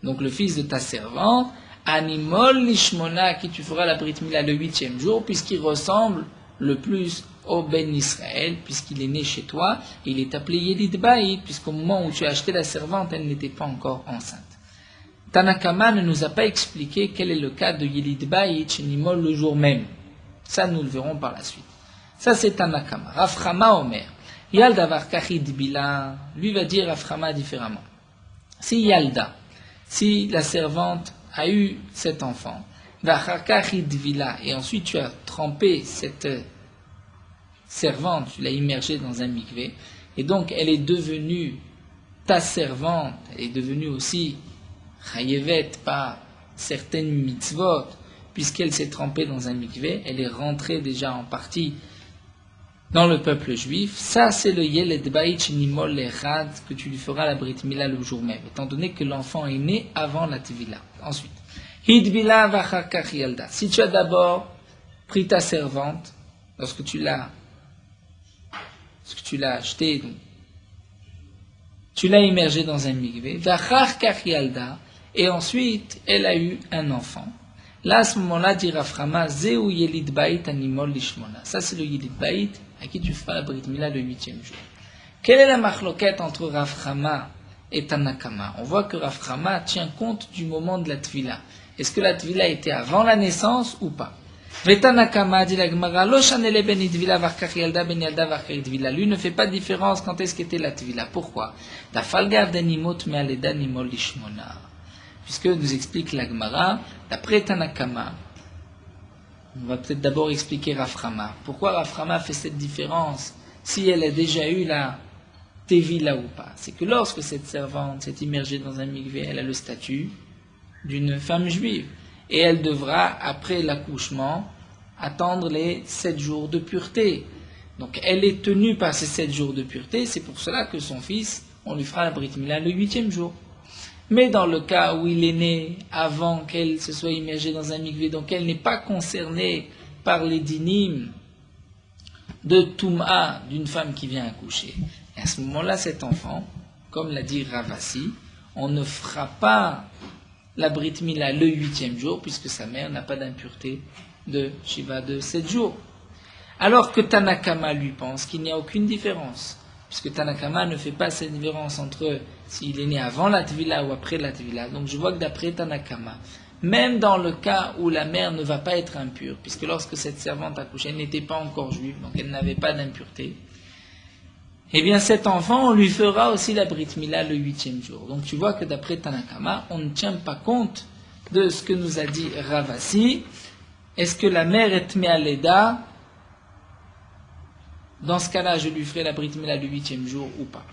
donc le fils de ta servante. Animol Lishmona, à qui tu feras la Brit Mila le 8e jour, puisqu'il ressemble le plus au Ben Israël, puisqu'il est né chez toi. Il est appelé Yelid Bayit, puisqu'au moment où tu as acheté la servante, elle n'était pas encore enceinte. Tanakama ne nous a pas expliqué quel est le cas de Yelid Bayit chez Nimol le jour même. Ça, nous le verrons par la suite. Ça, c'est Tanakama. Raframa Omer. Yalda Varkachid Bila, lui va dire Raframa différemment. Si Yalda, si la servante a eu cet enfant, Varkachid Bila, et ensuite tu as trempé cette servante, tu l'as immergée dans un mikvé, et donc elle est devenue ta servante, elle est devenue aussi chayevet par certaines mitzvot, puisqu'elle s'est trempée dans un mikvé, elle est rentrée déjà en partie dans le peuple juif. Ça, c'est le Yeled Bayit Nimol Lechad que tu lui feras la Brit Mila le jour même, étant donné que l'enfant est né avant la Tvila. Ensuite, Hidbila Vachakach Yalda. Si tu as d'abord pris ta servante, lorsque tu l'as acheté, donc, tu l'as immergée dans un mikvé, Vachakach Yalda, et ensuite elle a eu un enfant. Là, à ce moment-là, dit Raframa, Zéou Yelid Bayit Animol Lishmona. Ça, c'est le Yelid Bayit à qui tu feras la Brit Mila le 8e jour. Quelle est la marloquette entre Raframa et Tanakama? On voit que Raframa tient compte du moment de la Tvila. Est-ce que la Tvila était avant la naissance ou pas? Vetanakama dit la Gemara, Lo Shanele ben Tvila Varkach Yalda ben Yalda Varkach Tvila. Lui ne fait pas de différence quand est-ce qu'était la Tvila. Pourquoi? Da Falgav Danimot Mealeda Nimol Lishmona. Puisque nous explique la Gemara, d'après Tanakama, on va peut-être d'abord expliquer Raframa. Pourquoi Raframa fait cette différence si elle a déjà eu la Tevila ou pas? C'est que lorsque cette servante s'est immergée dans un mikvé, elle a le statut d'une femme juive. Et elle devra, après l'accouchement, attendre les 7 jours de pureté. Donc elle est tenue par ces 7 jours de pureté, c'est pour cela que son fils, on lui fera la Brit Mila le 8e jour. Mais dans le cas où il est né avant qu'elle se soit immergée dans un mikvé, donc elle n'est pas concernée par les dinim de Touma d'une femme qui vient accoucher. Et à ce moment-là, cet enfant, comme l'a dit Ravasi, on ne fera pas la Brit Mila le 8e jour, puisque sa mère n'a pas d'impureté de Shiva de 7 jours. Alors que Tanakama lui pense qu'il n'y a aucune différence, puisque Tanakama ne fait pas cette différence entre s'il est né avant la Tvila ou après la Tvila. Donc je vois que d'après Tanakama, même dans le cas où la mère ne va pas être impure, puisque lorsque cette servante a couché, elle n'était pas encore juive, donc elle n'avait pas d'impureté, eh bien cet enfant, on lui fera aussi la Brit Mila le 8e jour. Donc tu vois que d'après Tanakama, on ne tient pas compte de ce que nous a dit Ravasi. Est-ce que la mère est Me'aleda? Dans ce cas-là, je lui ferai la Brit Mila le 8e jour ou pas.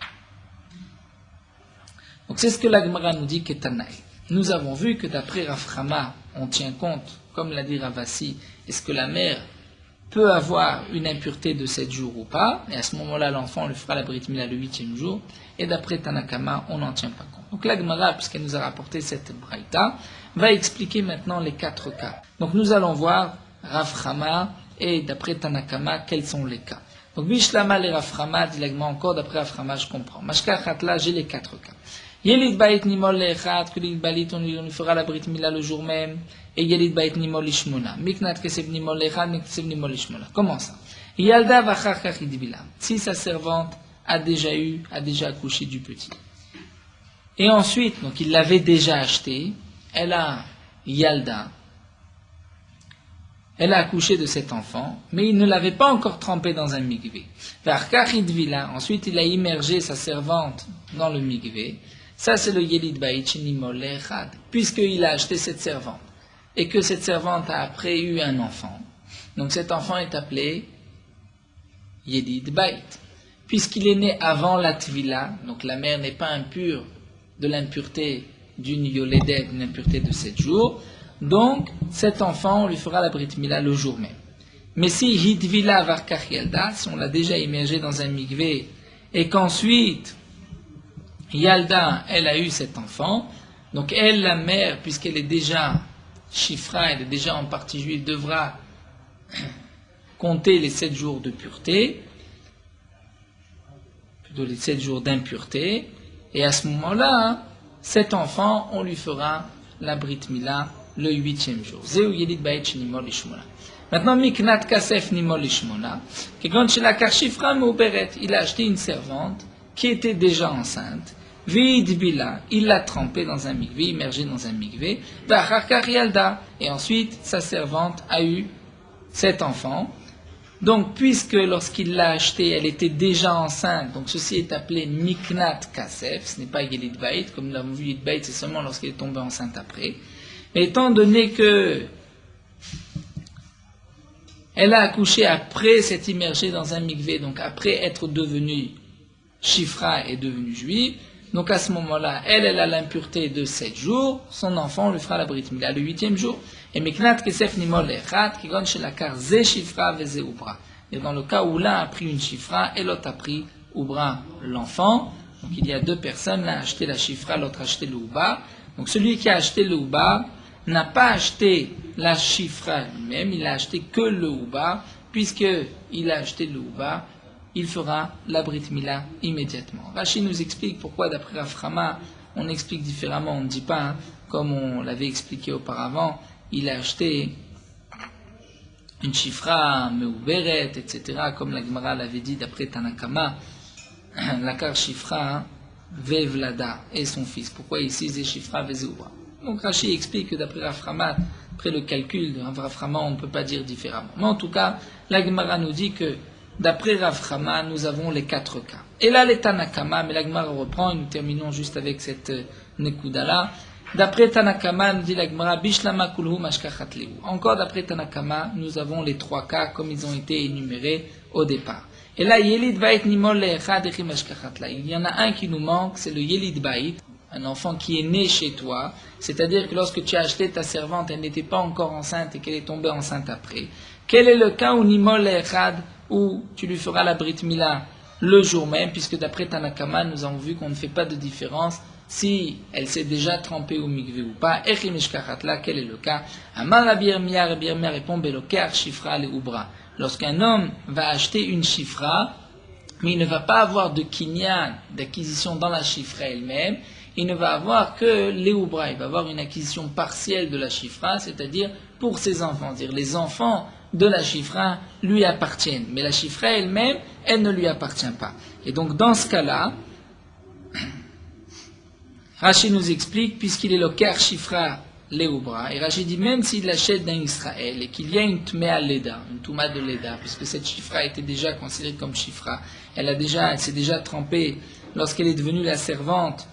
Donc c'est ce que la Gemara nous dit Ketanaï. Nous avons vu que d'après Rav Chama, on tient compte, comme l'a dit Ravasi, est-ce que la mère peut avoir une impureté de 7 jours ou pas, et à ce moment-là, l'enfant lui fera la Brit Mila le 8e jour, et d'après Tanakama, on n'en tient pas compte. Donc la Gemara, puisqu'elle nous a rapporté cette braïta, va expliquer maintenant les 4 cas. Donc nous allons voir Rav Chama et d'après Tanakama, quels sont les cas. Donc Bishlama et Rav Chama, dit la Gemara encore, d'après Rav Chama, je comprends. Mashka Khatla, j'ai les 4 cas. Yelid Bait Nimol Lechat, que l'Yelid Balit, on lui fera la Brit Mila le jour même, et Yelid Bait Nimol Ishmona. Miknat Kesef Nimol Lechat, Miknat Nimol Ishmona. Comment ça? Yalda Vachar Kachidibila. Si sa servante a déjà accouché du petit. Et ensuite, donc il l'avait déjà acheté, elle a Yalda, elle a accouché de cet enfant, mais il ne l'avait pas encore trempé dans un mikvé. Ensuite, il a immergé sa servante dans le mikvé. Ça, c'est le Yelid Bait Nimol Echad, puisqu'il a acheté cette servante, et que cette servante a après eu un enfant. Donc cet enfant est appelé Yelid Bait, puisqu'il est né avant la Tvila, donc la mère n'est pas impure de l'impureté d'une Yoledet, une impureté de 7 jours, donc cet enfant, on lui fera la Brit Mila le jour même. Mais si Hidvila Varkach Yalda, si on l'a déjà immergé dans un mikvé, et qu'ensuite Yalda, elle a eu cet enfant, donc elle, la mère, puisqu'elle est déjà Shifra, elle est déjà en partie juive, devra compter les 7 jours de pureté, plutôt les 7 jours d'impureté, et à ce moment-là, cet enfant, on lui fera la Brit Mila le 8e jour. Zeu Yelid Bait Nimol Ishmona. Maintenant, Miknat Kasef Nimol Ishmona, Kegon Shelakar Shifra Meuberet, il a acheté une servante qui était déjà enceinte. Vidbila, il l'a trempée dans un mikvé, immergée dans un mikvé. Vachar Yalda, et ensuite sa servante a eu cet enfant. Donc, puisque lorsqu'il l'a achetée, elle était déjà enceinte, donc ceci est appelé Miknat Kasef, ce n'est pas Yelid Bait, comme nous l'avons vu, Yelid Bait c'est seulement lorsqu'elle est tombée enceinte après. Mais étant donné que elle a accouché après s'être immergée dans un mikvé, donc après être devenue Shifra et devenue juive, donc à ce moment-là, elle a l'impureté de 7 jours, son enfant lui fera la Brit Mila le 8e jour. Et Miknat Kesef Nimol Echat, Kigon Shelakar Ze Shifra Veze Ubra. Et dans le cas où l'un a pris une Shifra et l'autre a pris Ubra, l'enfant, donc il y a 2 personnes, l'un a acheté la Shifra, l'autre a acheté le Uba. Donc celui qui a acheté le Uba n'a pas acheté la Shifra lui-même, il a acheté que le Uba, puisqu'il a acheté le Uba, il fera la Brit Mila immédiatement. Rashi nous explique pourquoi, d'après Rav Chama, on explique différemment, on ne dit pas, comme on l'avait expliqué auparavant, il a acheté une Shifra, Meuberet, etc., comme la Gemara l'avait dit d'après Tanakama, Lakar Shifra, Vevlada, et son fils. Pourquoi ici, Ze Shifra, Vezeubra? Donc Rashi explique que d'après Rav Chama, après le calcul de Rav Chama, on ne peut pas dire différemment. Mais en tout cas, la Gemara nous dit que d'après Rav Chama, nous avons les 4 cas. Et là, les Tanakama, mais la Gemara reprend, et nous terminons juste avec cette Nekuda-là. D'après Tanakama, nous dit la Gemara, Bishlama kulhu mashkachat lehu. Encore d'après Tanakama, nous avons les 3 cas, comme ils ont été énumérés au départ. Et là, Yelid Bait Nimol Le'echad Echi mashkachat la. Il y en a un qui nous manque, c'est le Yelid Bait, un enfant qui est né chez toi. C'est-à-dire que lorsque tu as acheté ta servante, elle n'était pas encore enceinte et qu'elle est tombée enceinte après. Quel est le cas où Nimol Le'echad, où tu lui feras la Brit Mila le jour même, puisque d'après Tanakama, nous avons vu qu'on ne fait pas de différence si elle s'est déjà trempée au mikvé ou pas. Echi mishkachat la, quel est le cas? Amar Rabbi Yirmiyah répond Belokar Shifra le Ubra. Lorsqu'un homme va acheter une Shifra mais il ne va pas avoir de kinyan, d'acquisition dans la chifra elle-même, il ne va avoir que l'éoubra, il va avoir une acquisition partielle de la chifra, c'est-à-dire pour ses enfants, c'est-à-dire les enfants de la chifra lui appartiennent, mais la chifra elle-même, elle ne lui appartient pas. Et donc dans ce cas-là, Rashi nous explique, puisqu'il est le ker chifra l'éoubra, et Rashi dit même s'il l'achète d'un Israël et qu'il y a une tmea leda, une touma de leda, puisque cette chifra était déjà considérée comme chifra, elle s'est déjà trempée lorsqu'elle est devenue la servante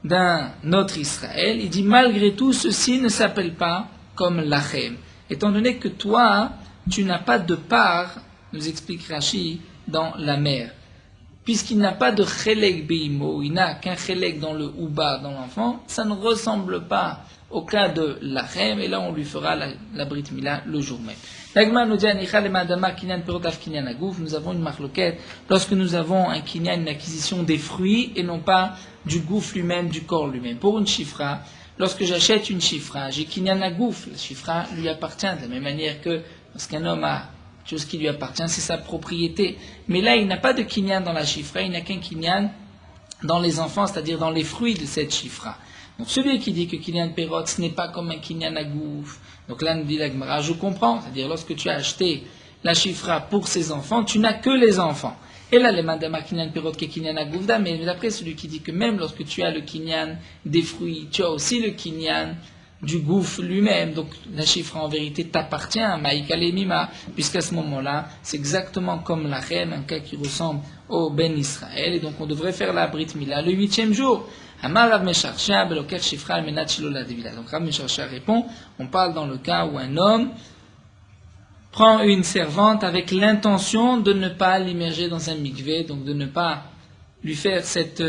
d'un autre Israël, il dit malgré tout ceci ne s'appelle pas comme lachem, étant donné que toi tu n'as pas de part, nous explique Rashi, dans la mer, puisqu'il n'a pas de chelek beimo, il n'a qu'un chelek dans le ouba, dans l'enfant, ça ne ressemble pas au cas de lachem, et là on lui fera la brit mila le jour même. L'agma nous dit nous avons une marloquette lorsque nous avons un kinyan, une acquisition des fruits et non pas du gouffre lui-même, du corps lui-même. Pour une chifra, lorsque j'achète une chifra, j'ai kinyan à gouffre, la chifra lui appartient de la même manière que lorsqu'un homme a chose qui lui appartient, c'est sa propriété. Mais là, il n'a pas de kinyan dans la chifra, il n'a qu'un kinyan dans les enfants, c'est-à-dire dans les fruits de cette chifra. Donc celui qui dit que kinyan perot, ce n'est pas comme un kinyan à gouffre. Donc là, nous dit la Gemara, je comprends, c'est-à-dire lorsque tu as acheté la chifra pour ses enfants, tu n'as que les enfants. Et là, les madama kinyan perot ke kinyan à gouffre, mais d'après celui qui dit que même lorsque tu as le kinyan des fruits, tu as aussi le kinyan du gouffre lui-même, donc la chifra en vérité t'appartient, maïkale mima, puisqu'à ce moment-là, c'est exactement comme la reine, un cas qui ressemble au Ben Israël, et donc on devrait faire la brit mila le 8e jour. Amar Rav Mesharsha beloker chifra al menat shelo ladevila. Donc Rav Mesharsha répond, on parle dans le cas où un homme prend une servante avec l'intention de ne pas l'immerger dans un mikvé, donc de ne pas lui faire cette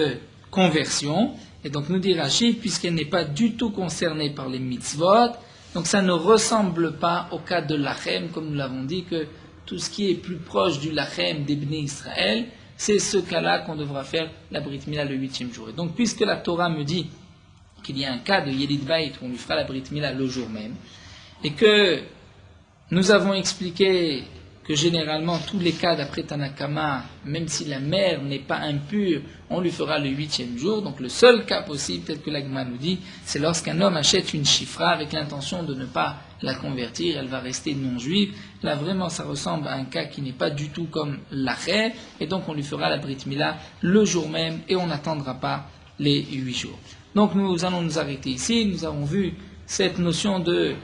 conversion. Et donc nous dit Rashi, puisqu'elle n'est pas du tout concernée par les mitzvot, donc ça ne ressemble pas au cas de lachem, comme nous l'avons dit, que tout ce qui est plus proche du lachem des Bnei Israël, c'est ce cas-là qu'on devra faire la brit mila le 8e jour. Et donc puisque la Torah me dit qu'il y a un cas de Yelid Bayit où on lui fera la brit mila le jour même, et que nous avons expliqué que généralement tous les cas d'après Tanakama, même si la mère n'est pas impure, on lui fera le 8e jour. Donc le seul cas possible, tel que l'Agma nous dit, c'est lorsqu'un homme achète une chifra avec l'intention de ne pas la convertir, elle va rester non-juive. Là vraiment ça ressemble à un cas qui n'est pas du tout comme l'achère, et donc on lui fera la brit mila le jour même et on n'attendra pas les 8 jours. Donc nous allons nous arrêter ici. Nous avons vu cette notion de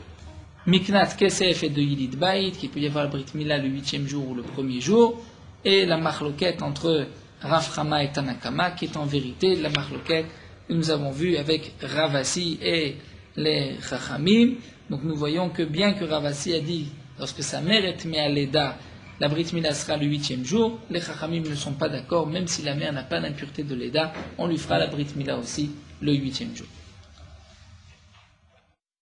Miknat Kesef et de Yilid Bayit, qui peut y avoir le Brit Mila le 8e jour ou le 1er jour, et la marloquette entre Rav Chama et Tanakama, qui est en vérité la marloquette que nous avons vue avec Ravasi et les Chachamim. Donc nous voyons que bien que Ravasi a dit, lorsque sa mère est mise à l'Eda, la Brit Mila sera le 8e jour, les Chachamim ne sont pas d'accord, même si la mère n'a pas l'impureté de l'Eda, on lui fera la Brit Mila aussi le 8e jour.